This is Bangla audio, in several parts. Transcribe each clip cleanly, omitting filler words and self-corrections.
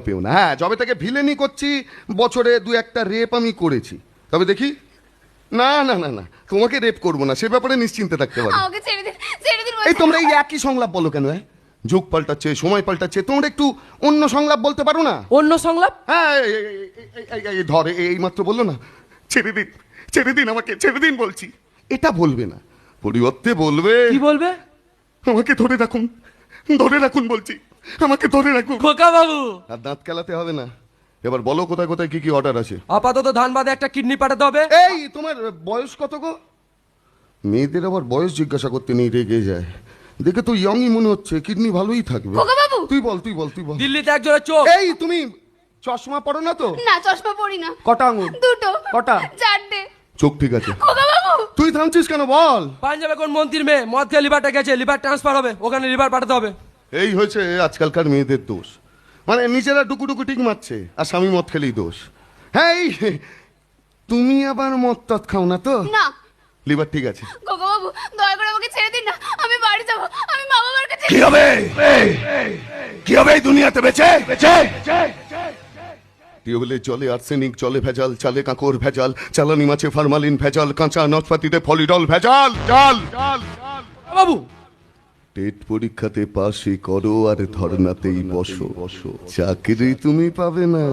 পেও না। হ্যাঁ, যবে থেকে ভিলেনি করছি বছরে 2-1টা রেপ আমি করেছি। তবে দেখি, না না না না, তোমাকে রেপ করবো না, সে ব্যাপারে নিশ্চিন্তে থাকতে পারো। আমাকে ছেড়ে দিন, ছেড়ে দিন। এই তোমরা এই একই সংলাপ বলো কেন? যুগ পাল্টাচ্ছে, সময় পাল্টাচ্ছে, তোমরা একটু অন্য সংলাপ বলতে পারো না? অন্য সংলাপ? হ্যাঁ, ধর এই মাত্র বললো না, ছেড়ে দিন, ছেড়ে দিন, আমাকে ছেড়ে দিন বলছি। এটা বলবে না, পরিবর্তে বলবে, কি বলবে? আমাকে ধরে রাখুন, ধরে রাখুন বলছি, আমাকে ধরে রাখুন। খোকা বাবু, আর দাঁত কেলাতে হবে না। এবার বলো কোথায় কোথায় কি কি অর্ডার আছে। আপাতত ধানবাদে একটা কিডনি পাঠাতে হবে। এই তোমার বয়স কত গো? মেয়েদের আবার বয়স জিজ্ঞাসা করতে নেই, রেগে যায়। দেখে তো ইয়ংই মনে হচ্ছে, কিডনি ভালোই থাকবে। খোকা বাবু, তুই বল, তুই বল, তুই বল। দিল্লিতে একজনের চোখ। এই তুমি চশমা পড়ো না তো? না চশমা পরি না। কটা আঙুল? দুটো। কটা? 4টে। চোখ ঠিক আছে। খোকা বাবু, তুই থামছিস কেন বল? পাঞ্জাবে কোন মন্ত্রীর মেয়ে মদ খেয়ে লিভারটা গেছে, লিভার ট্রান্সফার হবে, ওখানে লিভার পাঠাতে হবে। এই হয়েছে আজকালকার মেয়েদের দোষ, মানে নিজেরা ডুকুডুকু টিক মারছে আর স্বামী মদ খেলেই দোষ। হ্যাঁ, তুমি আবার মদ টদ খাও না তো? না। লিভার ঠিক আছে। খোকা বাবু, দয়া করে আমাকে ছেড়ে দিন না, আমি বাড়ি যাব, আমি মা বাবার কাছে। কি হবে, কি হবে এই দুনিয়াতে বেঁচে বেঁচে? টিউবওয়েলের জলে আর্সেনিক, জলে ভেজাল, চালে কাঁকর ভেজাল, চালানি মাছে ফরমালিন ভেজাল, কাঁচা নাশপাতিতে ফলিডল ভেজাল। চাল চাল বাবু, টেট পরীক্ষাতে পাশে করো আর ধর্নাতেই বসো, চাকরি তুমি পাবে না।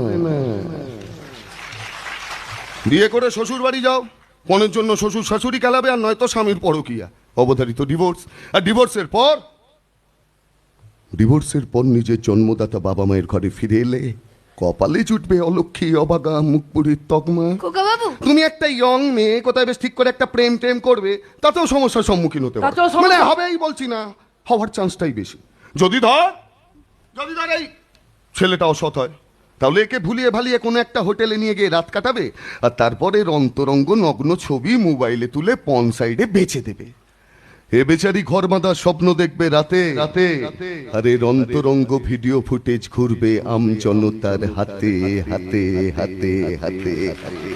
বিয়ে করে শ্বশুর বাড়ি যাও, পণের জন্য শ্বশুর শাশুড়ি খেলাবে, আর নয়তো স্বামীর পরকীয়া, অবধারিত ডিভোর্স। আর ডিভোর্সের পর নিজের জন্মদাতা বাবা মায়ের ঘরে ফিরে এলে কপালে জুটবে অলক্ষী, অবাগা, মুখপুরীর তকমা। খোকা বাবু, তুমি একটা ইয়ং মেয়ে কোথায় বেশ ঠিক করে একটা প্রেম করবে, তাতেও সমস্যার সম্মুখীন হতে পারো। মানে হবেই বলছি না, হওয়ার চান্সটাই বেশি। যদি ধর এই ছেলেটা অসৎ হয়, তাহলে একে ভুলিয়ে ভালিয়ে কোনো একটা হোটেলে নিয়ে গিয়ে রাত কাটাবে, আর তারপরে অন্তরঙ্গ নগ্ন ছবি মোবাইলে তুলে পন সাইডে বেচে দেবে। এ বেচারি ঘর বাঁধার স্বপ্ন দেখবে রাতে রাতে, আর এর অন্তরঙ্গ ভিডিও ফুটেজ ঘুরবে আম জনতার হাতে হাতে হাতে হাতে হাতে।